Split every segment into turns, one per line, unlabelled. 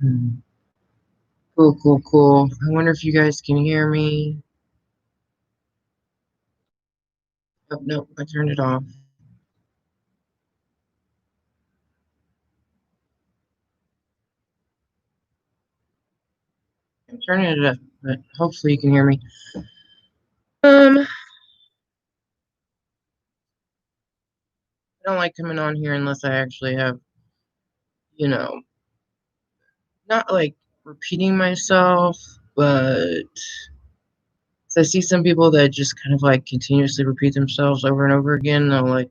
Hmm. Cool, cool, cool. I wonder if you guys can hear me. Oh, no, I turned it off. I'm turning it up, but hopefully you can hear me. I don't like coming on here unless I actually have, you know, not like repeating myself, but I see some people that just kind of like continuously repeat themselves over and over again. They'll like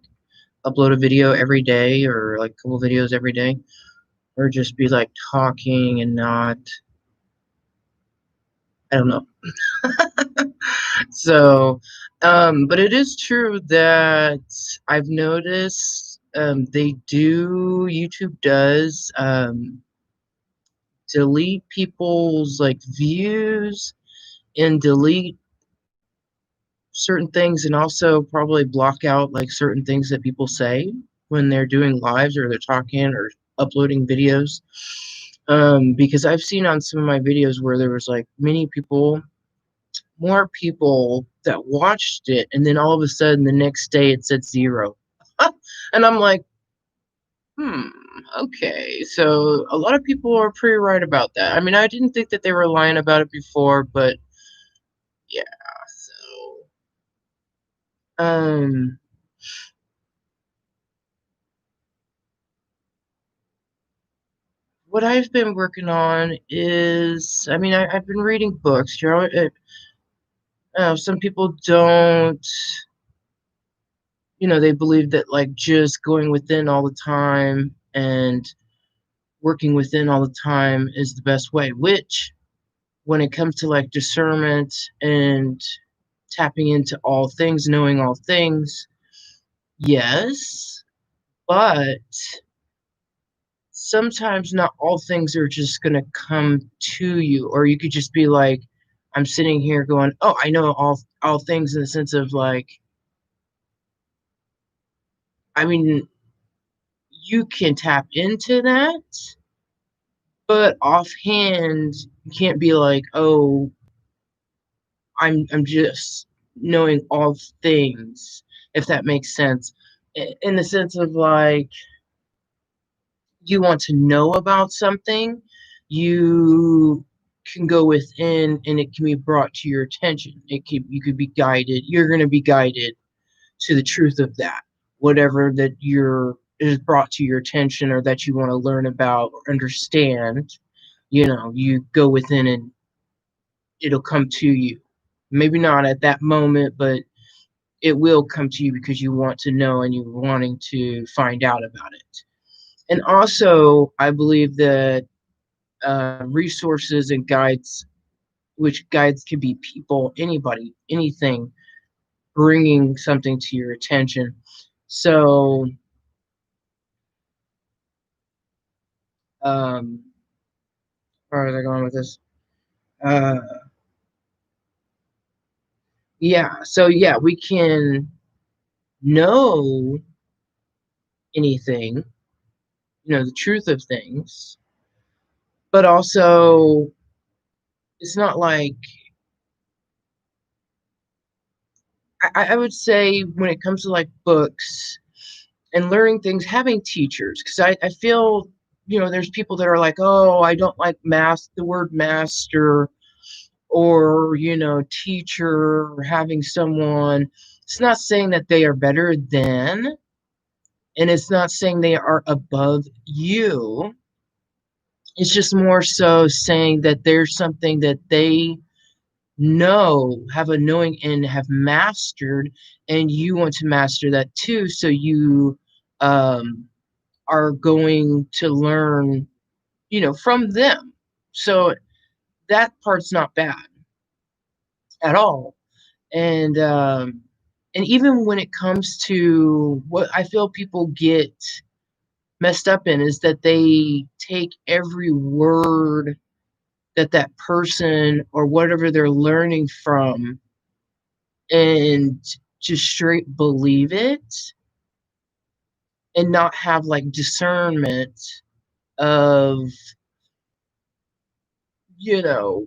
upload a video every day or like a couple videos every day, or just be like talking and not, I don't know. So, but it is true that I've noticed YouTube does delete people's like views and delete certain things and also probably block out like certain things that people say when they're doing lives or they're talking or uploading videos. Because I've seen on some of my videos where there was like more people that watched it, and then all of a sudden the next day it said zero. And I'm like, hmm, okay. So a lot of people are pretty right about that. I mean, I didn't think that they were lying about it before, but yeah. So, um, what I've been working on is, I mean, I've been reading books. Some people don't, they believe that like just going within all the time and working within all the time is the best way, which when it comes to like discernment and tapping into all things, knowing all things, yes, but sometimes not all things are just going to come to you, or you could just be like, I'm sitting here going, oh, I know all things in the sense of like, I mean, you can tap into that, but offhand you can't be like, oh, I'm just knowing all things, if that makes sense. In the sense of like you want to know about something, you can go within and it can be brought to your attention. You could be guided. You're going to be guided to the truth of that, whatever that you're is brought to your attention or that you want to learn about or understand. You go within and it'll come to you. Maybe not at that moment, but it will come to you because you want to know and you're wanting to find out about it. And also, I believe that resources and guides, which guides can be people, anybody, anything, bringing something to your attention. So, um, where was I going with this? Uh, yeah. So yeah, we can know anything, the truth of things, but also it's not like I would say when it comes to like books and learning things, having teachers, because I feel, there's people that are like, oh, I don't like the word master or, teacher or having someone. It's not saying that they are better than, and it's not saying they are above you. It's just more so saying that there's something that they have a knowing and have mastered, and you want to master that too. So you um, are going to learn, from them. So that part's not bad at all. And even when it comes to what I feel people get messed up in is that they take every word that person or whatever they're learning from and just straight believe it and not have like discernment of you know,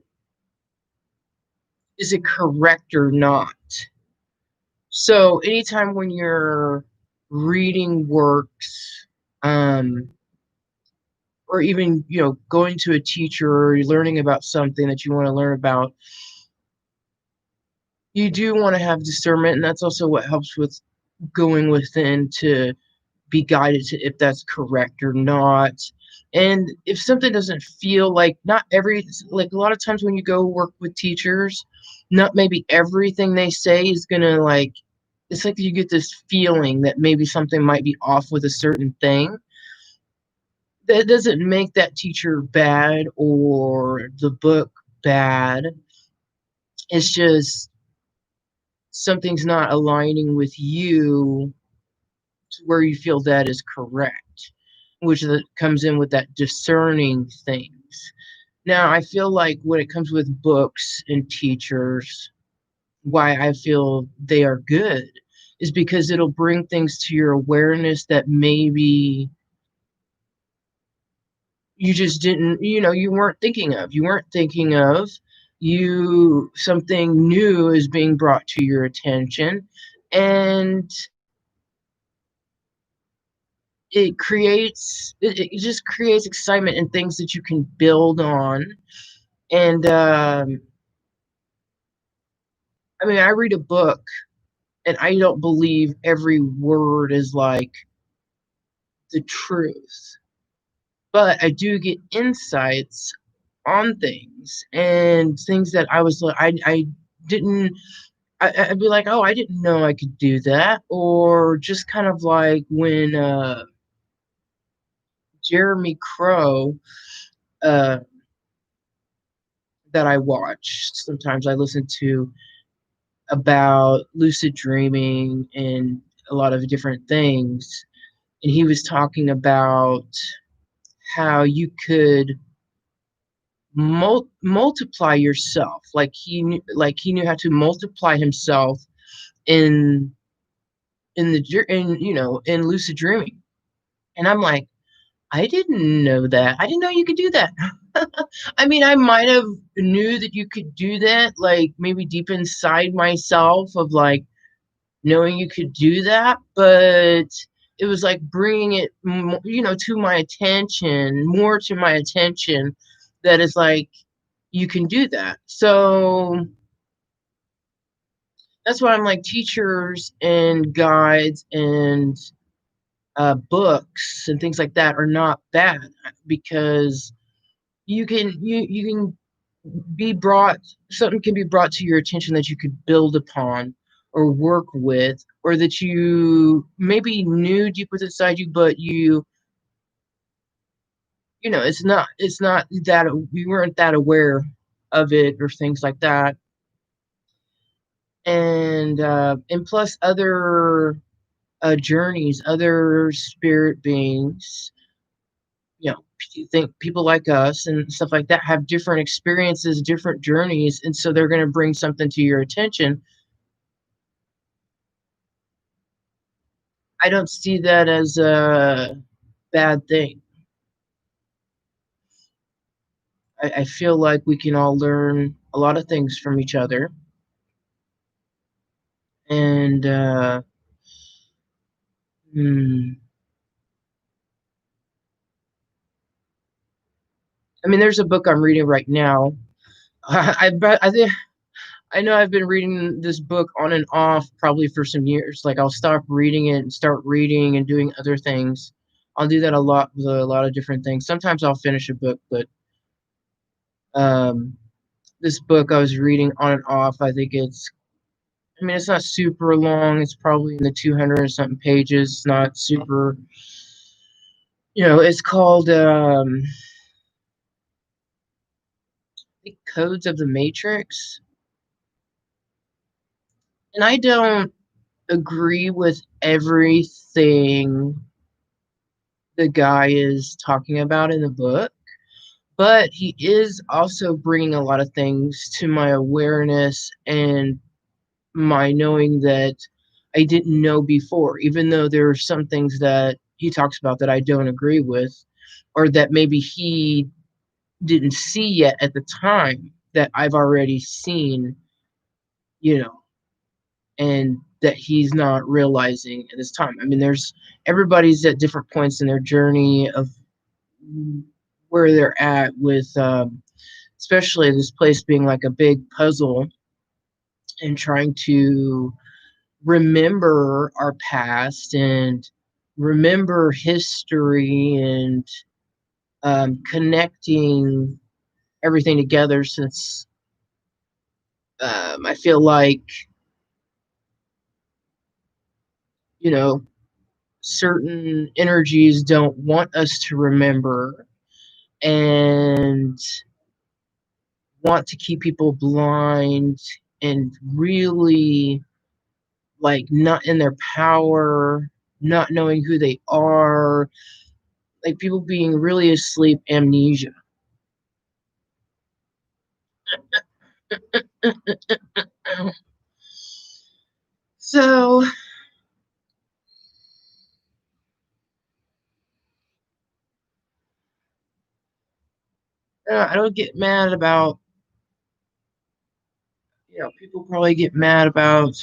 is it correct or not? So anytime when you're reading works, um, or even, going to a teacher or you're learning about something that you want to learn about, you do want to have discernment, and that's also what helps with going within to be guided to if that's correct or not. And if something doesn't feel like, not every, like a lot of times when you go work with teachers, not maybe everything they say is gonna like, it's like you get this feeling that maybe something might be off with a certain thing. That doesn't make that teacher bad or the book bad. It's just something's not aligning with you to where you feel that is correct, which comes in with that discerning things. Now, I feel like when it comes with books and teachers, why I feel they are good is because it'll bring things to your awareness that maybe you just didn't, you weren't thinking of. You weren't thinking of. Something new is being brought to your attention, and it just creates excitement and things that you can build on. And I mean, I read a book and I don't believe every word is like the truth, but I do get insights on things and things that I didn't. I'd be like, oh, I didn't know I could do that, or just kind of like when Jeremy Crow, uh, that I watch. Sometimes I listen to about lucid dreaming and a lot of different things. And he was talking about how you could multiply yourself. Like he knew how to multiply himself in in lucid dreaming. And I'm like, I didn't know that. I didn't know you could do that. I mean, I might have knew that you could do that, like maybe deep inside myself of like knowing you could do that, but it was like bringing it, to my attention, more to my attention, that is like, you can do that. So that's why I'm like, teachers and guides and books and things like that are not bad, because you can be brought something can be brought to your attention that you could build upon or work with, or that you maybe knew deep within inside you, but it's not that we weren't that aware of it or things like that. And plus other journeys, other spirit beings, you think people like us and stuff like that have different experiences, different journeys, and so they're going to bring something to your attention. I don't see that as a bad thing. I feel like we can all learn a lot of things from each other. And hmm, I mean, there's a book I'm reading right now. I think I know I've been reading this book on and off probably for some years. Like I'll stop reading it and start reading and doing other things. I'll do that a lot with a lot of different things. Sometimes I'll finish a book, but um, this book I was reading on and off, I mean, it's not super long. It's probably in the 200 and something pages. It's not super, it's called the Codes of the Matrix. And I don't agree with everything the guy is talking about in the book, but he is also bringing a lot of things to my awareness and my knowing that I didn't know before, even though there are some things that he talks about that I don't agree with, or that maybe he didn't see yet at the time that I've already seen, you know, and that he's not realizing at this time. I mean, there's everybody's at different points in their journey of where they're at with, especially this place being like a big puzzle and trying to remember our past and remember history and connecting everything together since I feel like, you know, certain energies don't want us to remember and want to keep people blind and really like not in their power, not knowing who they are, like people being really asleep, amnesia. So I don't get mad about, people probably get mad about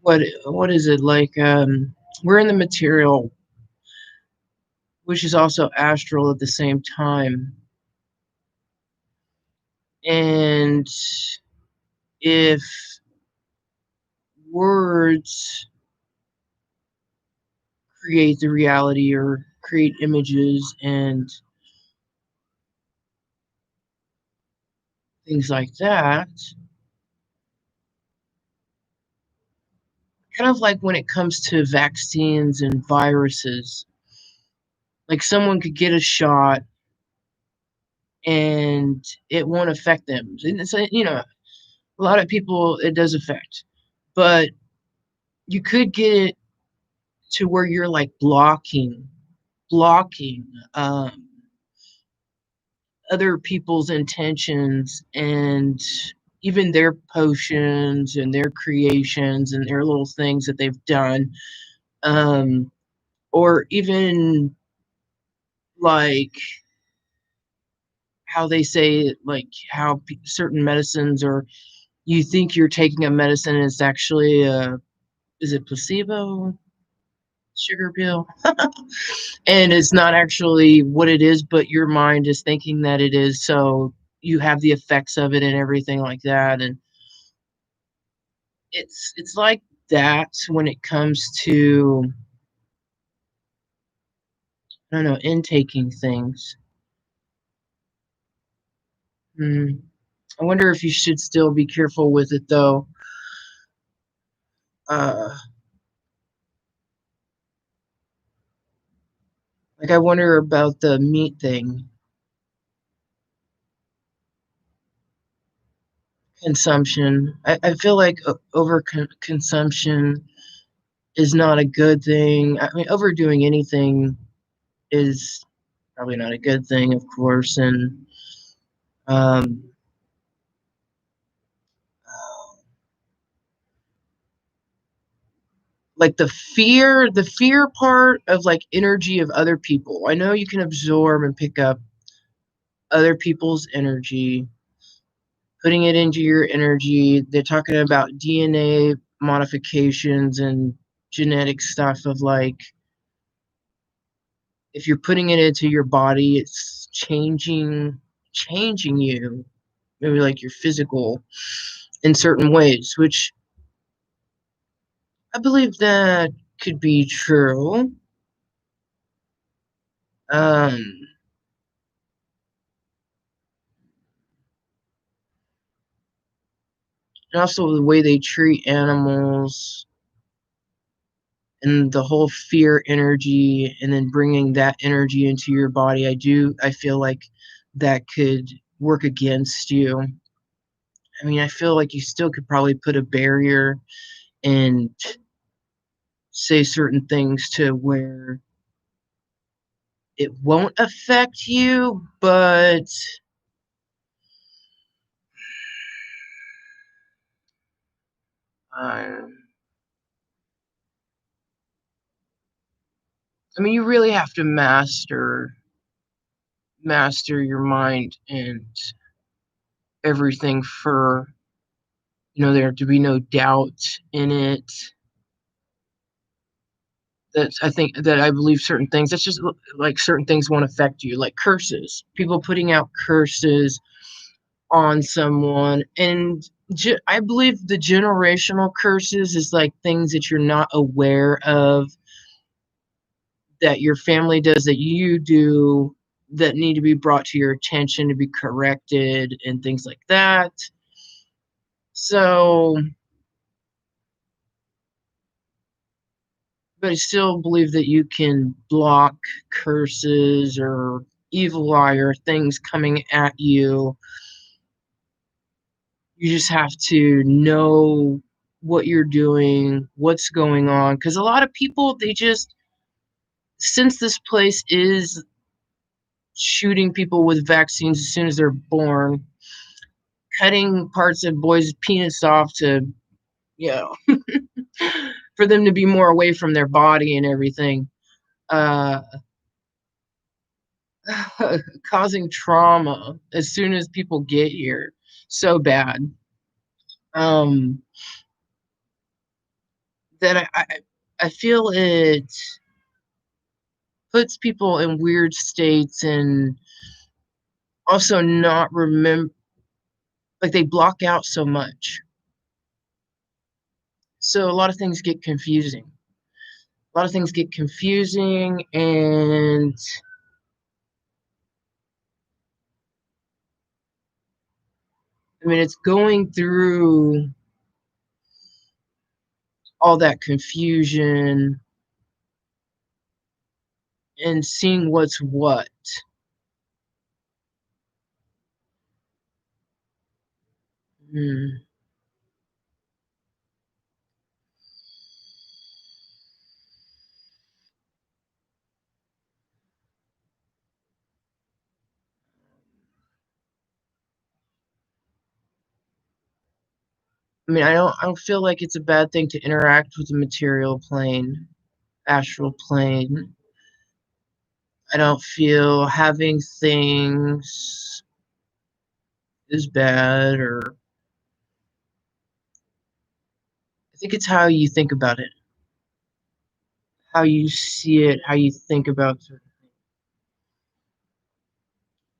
what is it like, we're in the material, which is also astral at the same time. And if words create the reality or create images and things like that, kind of like when it comes to vaccines and viruses, like someone could get a shot and it won't affect them. And it's, a lot of people it does affect, but you could get it to where you're like blocking other people's intentions and even their potions and their creations and their little things that they've done, um, or even like how they say like how certain medicines, or you think you're taking a medicine and it's actually a, is it placebo, sugar pill, and it's not actually what it is, but your mind is thinking that it is, so you have the effects of it and everything like that. And it's like that when it comes to, I don't know, intaking things. Hmm. I wonder if you should still be careful with it though. uh like I wonder about the meat thing, consumption. I feel like over consumption is not a good thing. I mean, overdoing anything is probably not a good thing, of course. And um, like the fear part of like energy of other people. I know you can absorb and pick up other people's energy, putting it into your energy. They're talking about DNA modifications and genetic stuff of like, if you're putting it into your body, it's changing you, maybe like your physical in certain ways, which I believe that could be true. Um, and also the way they treat animals and the whole fear energy, and then bringing that energy into your body. I feel like that could work against you. I mean, I feel like you still could probably put a barrier and say certain things to where it won't affect you, but um, I mean, you really have to master your mind and everything for, there to be no doubt in it. That I believe certain things. That's just like certain things won't affect you, like curses. People putting out curses on someone, and I believe the generational curses is like things that you're not aware of, that your family does, that you do, that need to be brought to your attention to be corrected and things like that. So, but I still believe that you can block curses or evil eye or things coming at you. You just have to know what you're doing, what's going on. Because a lot of people, since this place is shooting people with vaccines as soon as they're born, cutting parts of boys' penis off to, you know, for them to be more away from their body and everything, uh, causing trauma as soon as people get here. So bad. Um, that I feel it puts people in weird states, and also not remember, like they block out so much. So a lot of things get confusing. A lot of things get confusing, and I mean, it's going through all that confusion and seeing what's what. Hmm. I mean, I don't feel like it's a bad thing to interact with the material plane, astral plane. I don't feel having things is bad, or I think it's how you think about it, how you see it, how you think about certain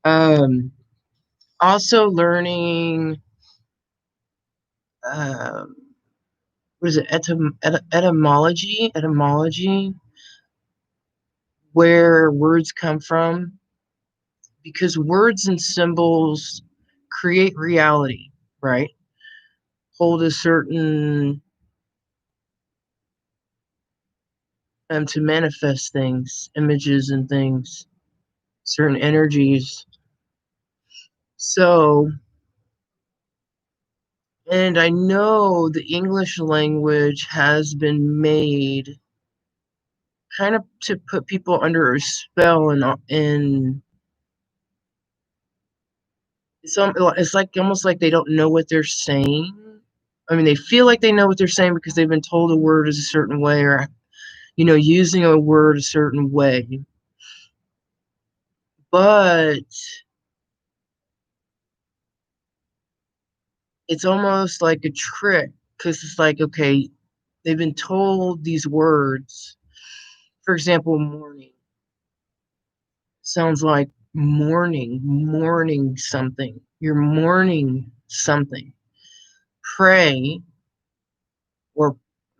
things. Also learning, um, what is it, etymology, where words come from, because words and symbols create reality, right? Hold a certain, to manifest things, images and things, certain energies. So, and I know the English language has been made kind of to put people under a spell, and it's like almost like they don't know what they're saying. I mean, they feel like they know what they're saying because they've been told a word is a certain way, or using a word a certain way. But it's almost like a trick, because it's like, okay, they've been told these words. For example, morning sounds like mourning something. You're mourning something. Pray, or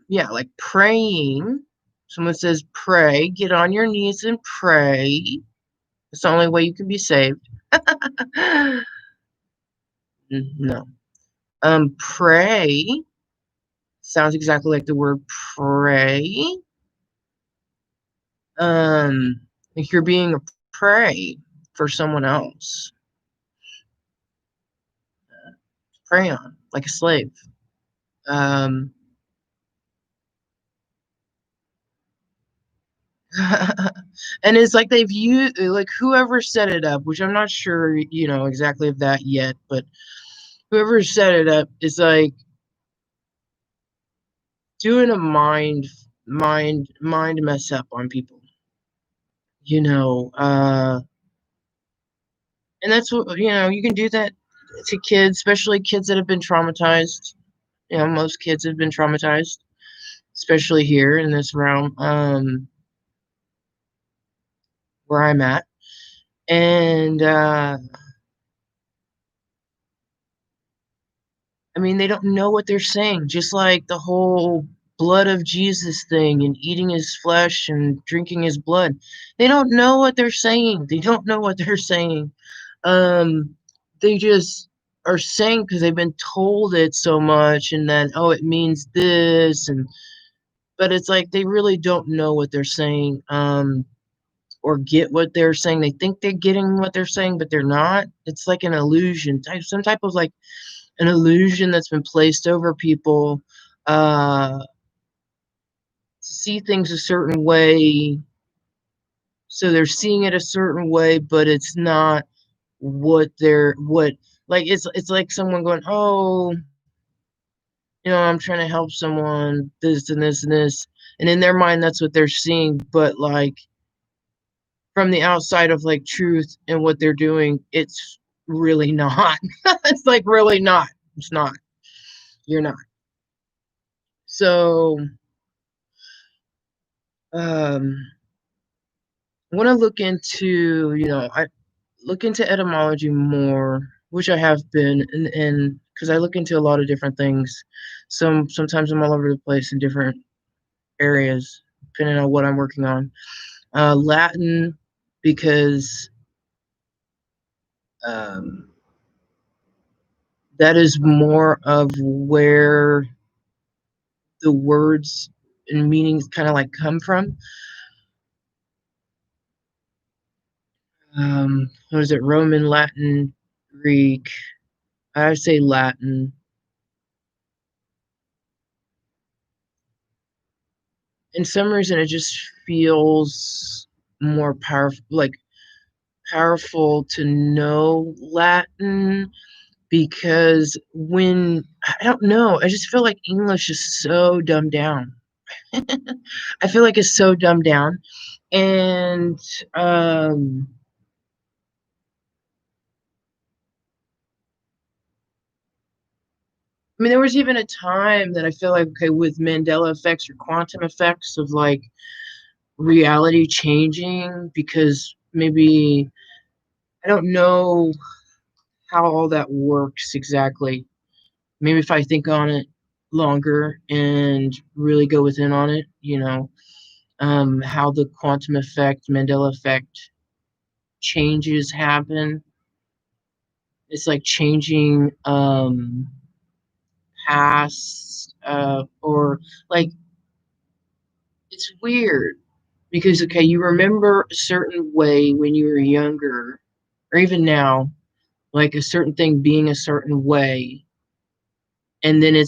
yeah, like praying. Someone says pray, get on your knees and pray. It's the only way you can be saved. No. Pray sounds exactly like the word pray. Like you're being a prey for someone else. Prey on, like a slave. Um, and it's like they've used, like whoever set it up, which I'm not sure, exactly of that yet, but whoever set it up is like doing a mind mess up on people. you know, and that's what, you can do that to kids, especially kids that have been traumatized. Most kids have been traumatized, especially here in this realm, where I'm at. And I mean, they don't know what they're saying, just like the whole blood of Jesus thing and eating his flesh and drinking his blood. They don't know what they're saying. They don't know what they're saying. Um, they just are saying because they've been told it so much, and that, oh, it means this, and but it's like they really don't know what they're saying, or get what they're saying. They think they're getting what they're saying, but they're not. It's like an illusion type, some type of like an illusion that's been placed over people, to see things a certain way. So they're seeing it a certain way, but it's not what like it's like someone going, oh, I'm trying to help someone, this and this and this. And in their mind that's what they're seeing, but like from the outside of like truth and what they're doing, it's really not. It's like really not. It's not. You're not. So um I want to look into, I look into etymology more, which I have been, and because I look into a lot of different things. Sometimes I'm all over the place in different areas, depending on what I'm working on. Latin, because um, that is more of where the words and meanings kind of like come from. What is it? Roman, Latin, Greek. I say Latin. In some reason, it just feels more powerful, like powerful to know Latin, because when I don't know, I just feel like English is so dumbed down. I feel like it's so dumbed down. And um I mean, there was even a time that I feel like, okay, with Mandela effects or quantum effects of like reality changing, because maybe I don't know how all that works exactly. Maybe if I think on it longer and really go within on it, how the quantum effect, Mandela effect changes happen. It's like changing past, or like it's weird because, okay, you remember a certain way when you were younger, or even now, like a certain thing being a certain way, and then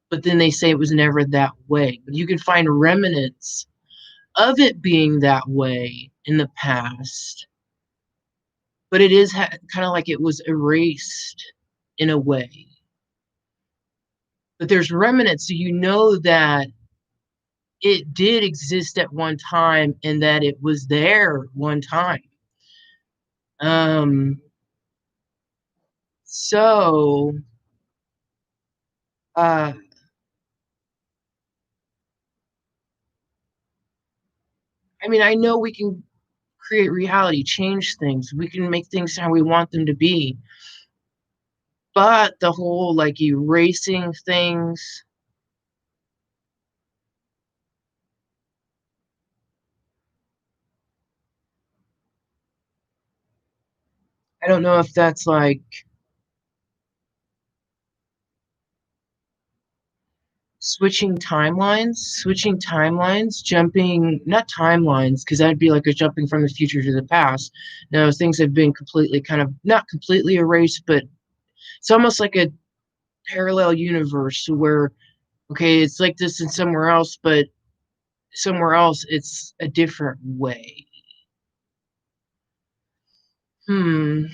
but then they say it was never that way. But you can find remnants of it being that way in the past, but it is kind of like it was erased in a way. But there's remnants, so you know that it did exist at one time and that it was there one time. Um, so, uh, I mean, I know we can create reality, change things, we can make things how we want them to be, but the whole like erasing things, I don't know if that's like switching timelines, jumping, not timelines, because that'd be like a jumping from the future to the past. No, things have been completely kind of not completely erased, but it's almost like a parallel universe where, okay, it's like this in somewhere else, but somewhere else it's a different way. Hmm.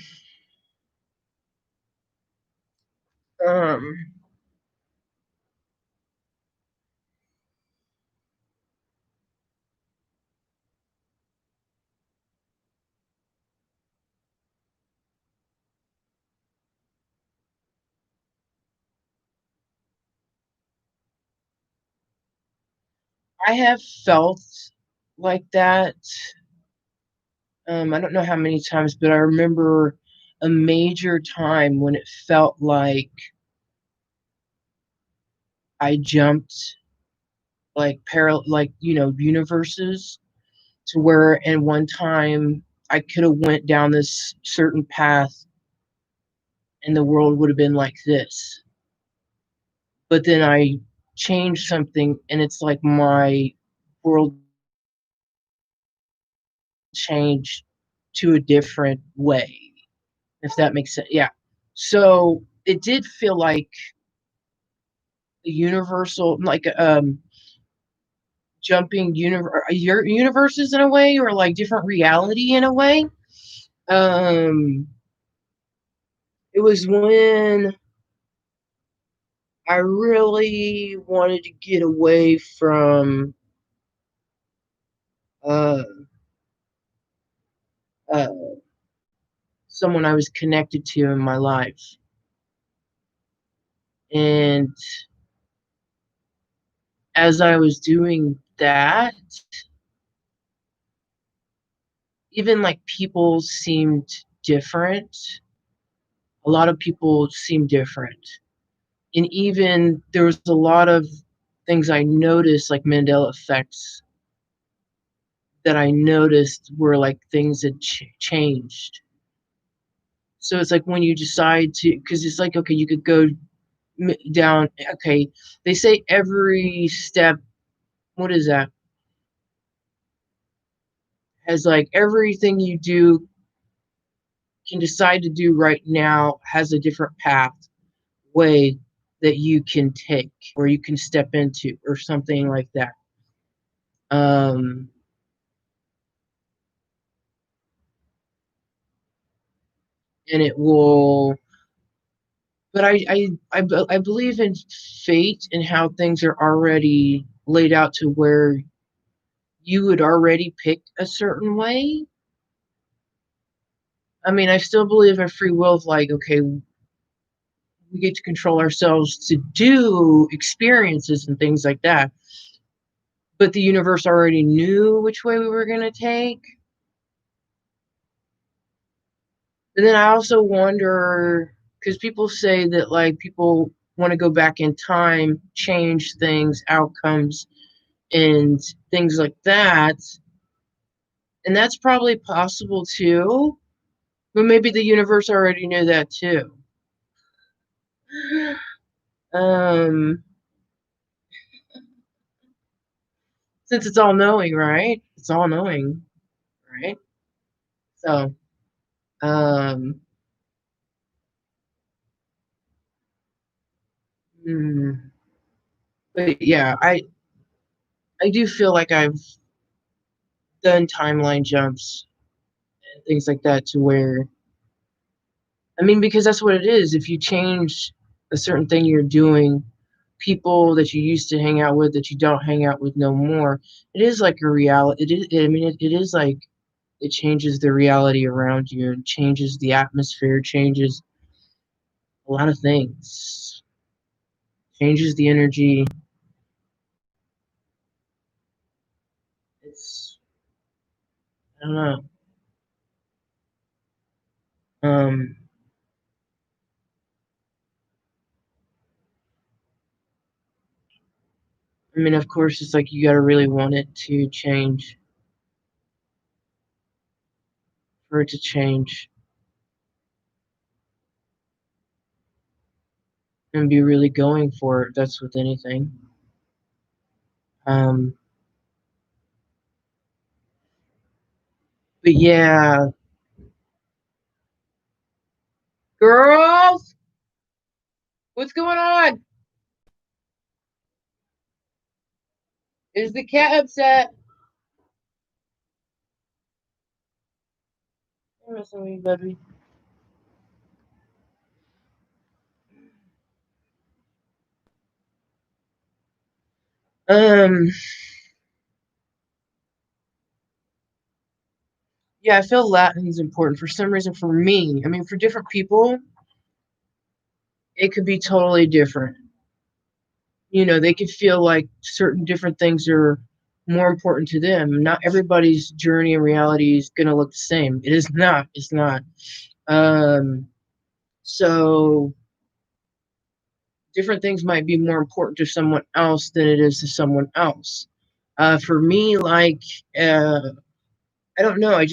Um, I have felt like that. I don't know how many times, but I remember a major time when it felt like I jumped like universes, to where in one time I could have went down this certain path and the world would have been like this. But then I changed something and it's like my world changed to a different way, if that makes sense. Yeah. So it did feel like a universal, like jumping universes in a way, or like different reality in a way. Um, it was when I really wanted to get away from uh, uh, someone I was connected to in my life. And as I was doing that, even like people seemed different. A lot of people seemed different. And even there was a lot of things I noticed, like Mandela effects, that I noticed were like things that changed. So it's like when you decide to, because it's like, okay, you could go down, okay, they say every step, what is that? Has like everything you do can decide to do right now has a different path, way that you can take or you can step into or something like that. Um, and it will, but I believe in fate and how things are already laid out to where you would already pick a certain way. I mean, I still believe in free will of like, okay, we get to control ourselves to do experiences and things like that. But the universe already knew which way we were going to take. And then I also wonder, because people say that like people want to go back in time, change things, outcomes, and things like that. And that's probably possible too. But maybe the universe already knew that too. Um, since it's all knowing, right? It's all knowing, right? So, um, hmm, but yeah, I do feel like I've done timeline jumps and things like that to where, I mean, because that's what it is. If you change a certain thing you're doing, people that you used to hang out with that you don't hang out with no more, it is like a reality. It is. I mean, it is like it changes the reality around you. It changes the atmosphere. Changes a lot of things. Changes the energy. It's, I don't know. Um, I mean, of course, it's like you got to really want it to change for it to change and be really going for it. That's with anything. Um, but yeah, girls, what's going on? Is the cat upset? I'm missing you, baby. Um, yeah, I feel Latin's important for some reason for me. I mean, for different people, it could be totally different. You know, they could feel like certain different things are. more important to them. Not everybody's journey and reality is going to look the same. It is not. It's not. Um, so different things might be more important to someone else than it is to someone else. For me, like, uh, I don't know. I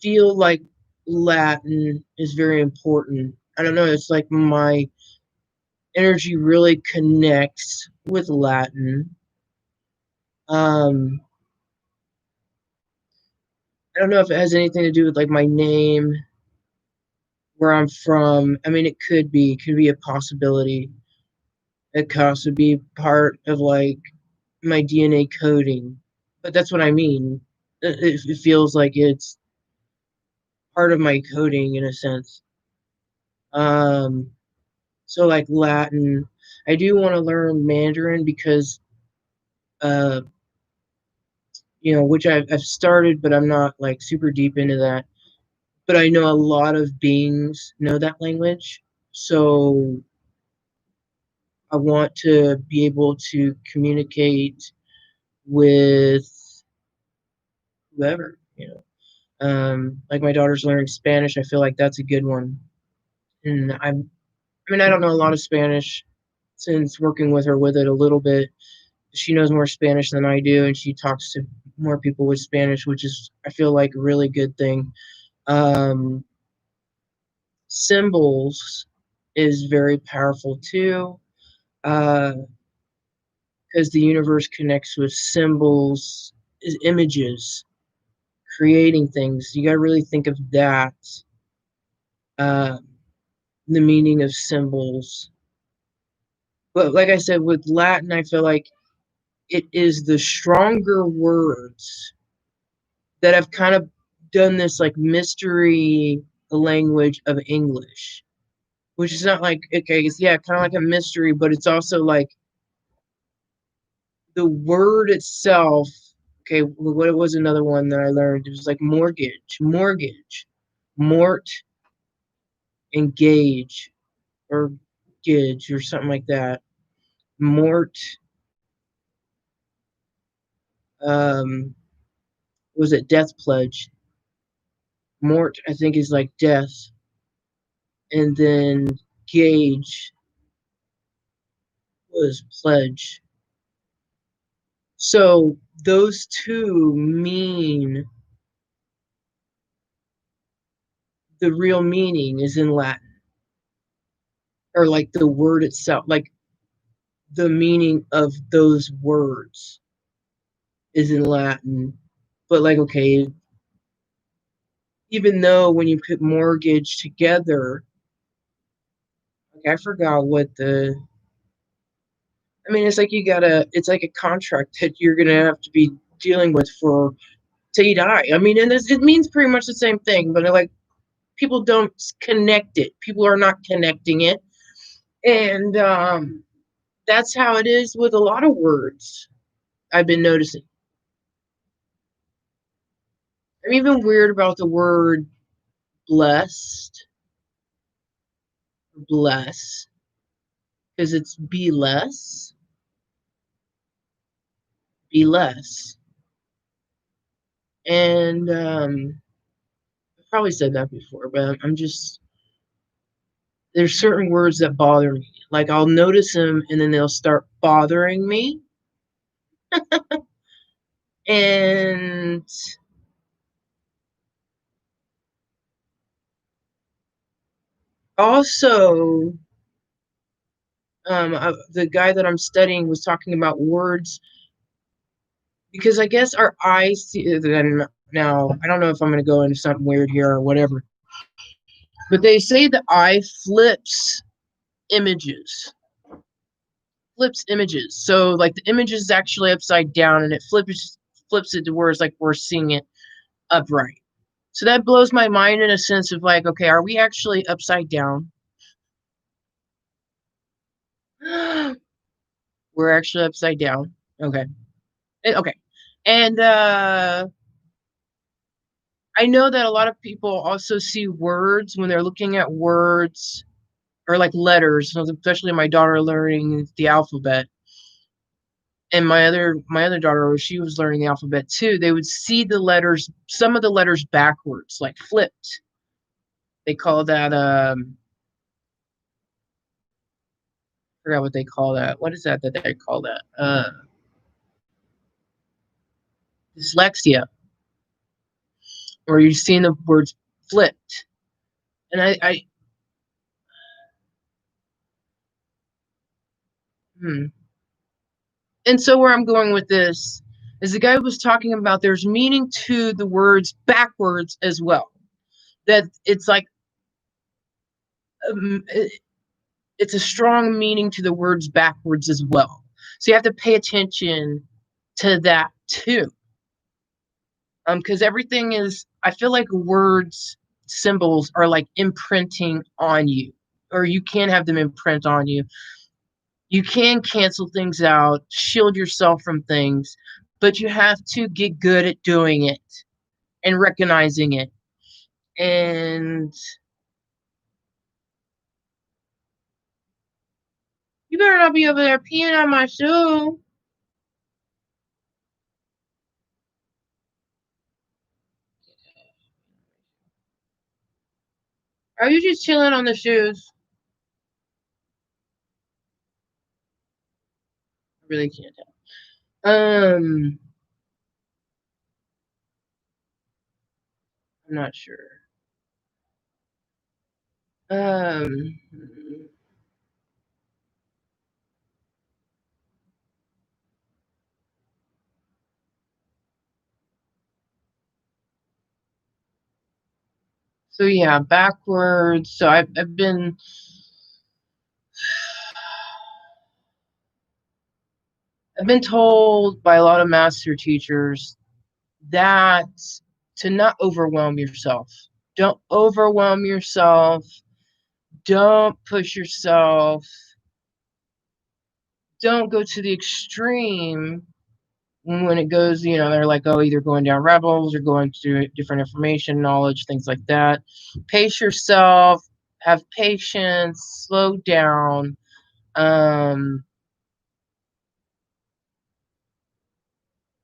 feel like Latin is very important. I don't know. It's like my energy really connects with Latin. Um, I don't know if it has anything to do with like my name, where I'm from. I mean, it could be a possibility. It could also be part of like my DNA coding, but that's what I mean. It feels like it's part of my coding in a sense. Um, so like Latin, I do want to learn Mandarin because, uh, which I've started, but I'm not like super deep into that. But I know a lot of beings know that language, so I want to be able to communicate with whoever, like my daughter's learning Spanish. I feel like that's a good one. And I mean, I don't know a lot of Spanish since working with her with it a little bit. She knows more Spanish than I do, and she talks to more people with Spanish, which is, I feel like, a really good thing. Um, Symbols is very powerful too, because the universe connects with symbols, is images, creating things. You got to really think of that, uh, the meaning of symbols. But like I said, with Latin, I feel like it is the stronger words that have kind of done this like mystery language of English, which is not like, okay, it's, yeah, kind of like a mystery, but it's also like the word itself. Okay, what was another one that I learned? It was like mortgage, mort, engage, or gauge, or something like that. Mort, um, was it death pledge? Mort, I think, is like death, and then gauge was pledge. So those two mean, the real meaning is in Latin, or like the word itself, like the meaning of those words is in Latin. But like, okay, even though when you put mortgage together, like I forgot what the, I mean, it's like it's like a contract that you're gonna have to be dealing with for till you die. I mean, and it means pretty much the same thing, but like people don't connect it. People are not connecting it, and that's how it is with a lot of words. I've been noticing. I'm even weird about the word blessed, bless, because it's be less. And I've probably said that before, but I'm just, there's certain words that bother me. Like I'll notice them and then they'll start bothering me. And also, the guy that I'm studying was talking about words because I guess our eyes see. Now, I don't know if I'm going to go into something weird here or whatever, but they say the eye images, flips images. So like the image is actually upside down, and it flips it to where it's like we're seeing it upright. So that blows my mind in a sense of like, okay, are we actually upside down? We're actually upside down. Okay. Okay. And I know that a lot of people also see words when they're looking at words or like letters, so especially my daughter learning the alphabet. And my other daughter, she was learning the alphabet too. They would see the letters, some of the letters backwards, like flipped. They call that I forgot what they call that. What is that they call that? Dyslexia, or you've seen the words flipped. And I hmm. And so where I'm going with this is the guy was talking about there's meaning to the words backwards as well. That it's like um, it's a strong meaning to the words backwards as well. So you have to pay attention to that too. Because everything is, I feel like words, symbols are like imprinting on you, or you can have them imprint on you. You can cancel things out, shield yourself from things, but you have to get good at doing it and recognizing it. And you better not be over there peeing on my shoe. Are you just chilling on the shoes? I really can't tell. I'm not sure. Um, so yeah, backwards. So I've been told by a lot of master teachers that to not overwhelm yourself. Don't overwhelm yourself. Don't push yourself. Don't go to the extreme when it goes, they're like, oh, either going down rebels or going to different information, knowledge, things like that. Pace yourself, have patience, slow down. Um,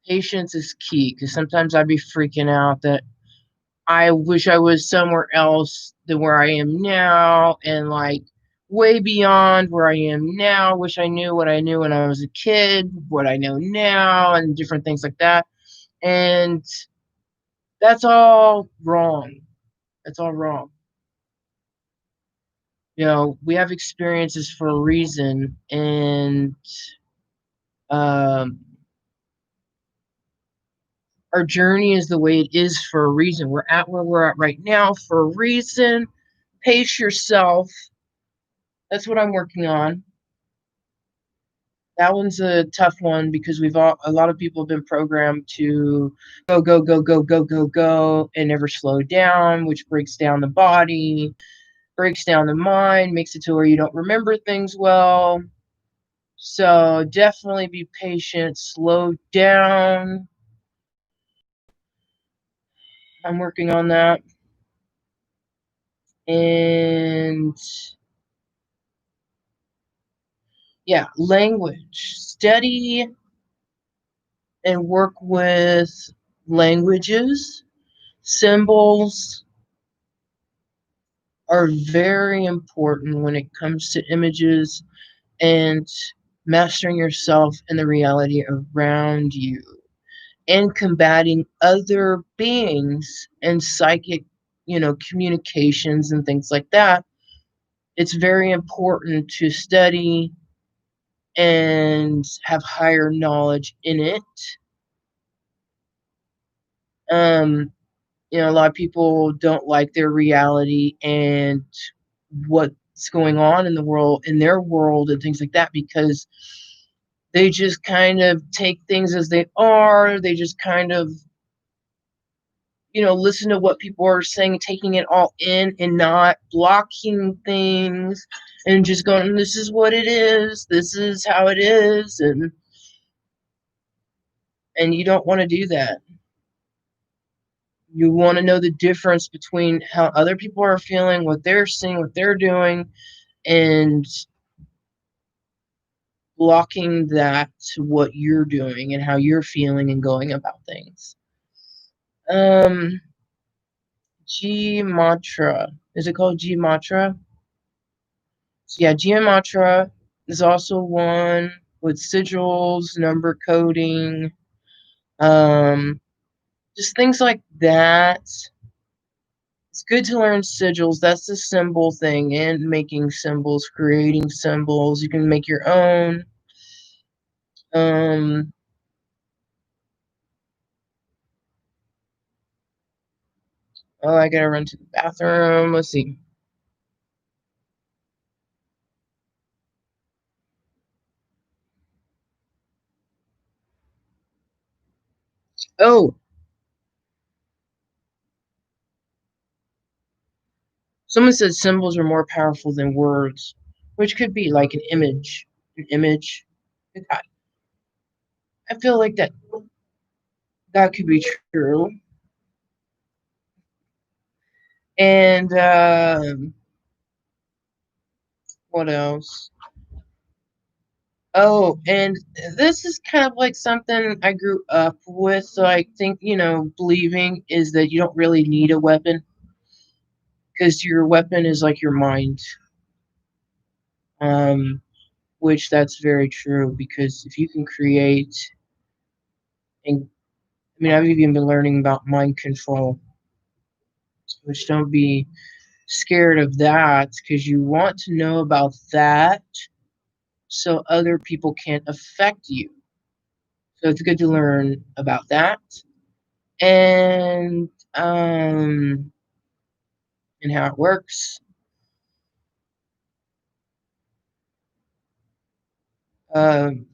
Patience is key because sometimes I'd be freaking out that I wish I was somewhere else than where I am now, and like way beyond where I am now. Wish I knew what I knew when I was a kid, what I know now, and different things like that. And that's all wrong. That's all wrong. We have experiences for a reason, and um, our journey is the way it is for a reason. We're at where we're at right now for a reason. Pace yourself. That's what I'm working on. That one's a tough one because a lot of people have been programmed to go, go, go, go, go, go, go, and never slow down, which breaks down the body, breaks down the mind, makes it to where you don't remember things well. So definitely be patient, slow down. I'm working on that. And yeah, language. Study and work with languages. Symbols are very important when it comes to images and mastering yourself and the reality around you and combating other beings and psychic, communications and things like that. It's very important to study and have higher knowledge in it. Um, a lot of people don't like their reality and what's going on in the world, in their world, and things like that because they just kind of take things as they are. They just kind of, listen to what people are saying, taking it all in and not blocking things and just going, this is what it is. This is how it is. And you don't want to do that. You want to know the difference between how other people are feeling, what they're seeing, what they're doing, and blocking that to what you're doing and how you're feeling and going about things. Um, G Mantra. Is it called G Mantra? So yeah, G Mantra is also one with sigils, number coding, um, just things like that. It's good to learn sigils. That's the symbol thing, and making symbols, creating symbols. You can make your own. Um, oh, I gotta run to the bathroom. Let's see. Oh, someone said symbols are more powerful than words, which could be like an image. An image. I feel like that could be true. And what else? Oh, and this is kind of like something I grew up with. So I think, believing is that you don't really need a weapon because your weapon is like your mind. Um, which that's very true because if you can create, and I mean, I've even been learning about mind control, which don't be scared of that because you want to know about that so other people can't affect you. So it's good to learn about that. And and how it works. Um,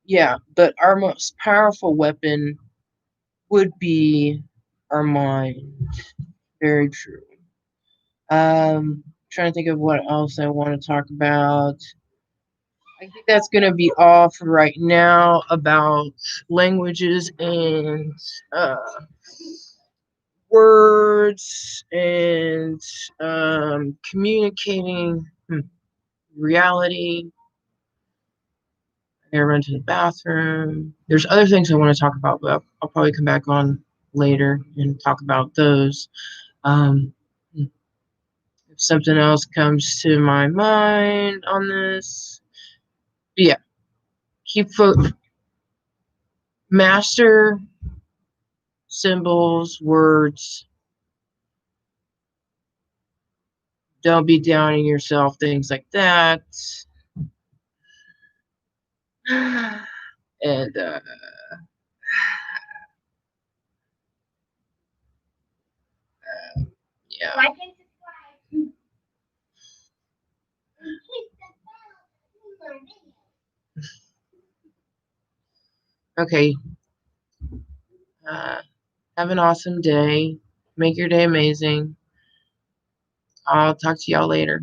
yeah, but our most powerful weapon would be our mind. Very true. Trying to think of what else I want to talk about. I think that's going to be all for right now about languages and uh, words and communicating reality. I gotta run to the bathroom. There's other things I want to talk about, but I'll probably come back on later and talk about those. Um, if something else comes to my mind on this, but yeah, master symbols, words. Don't be downing yourself, things like that. And yeah. Okay. Uh, have an awesome day. Make your day amazing. I'll talk to y'all later.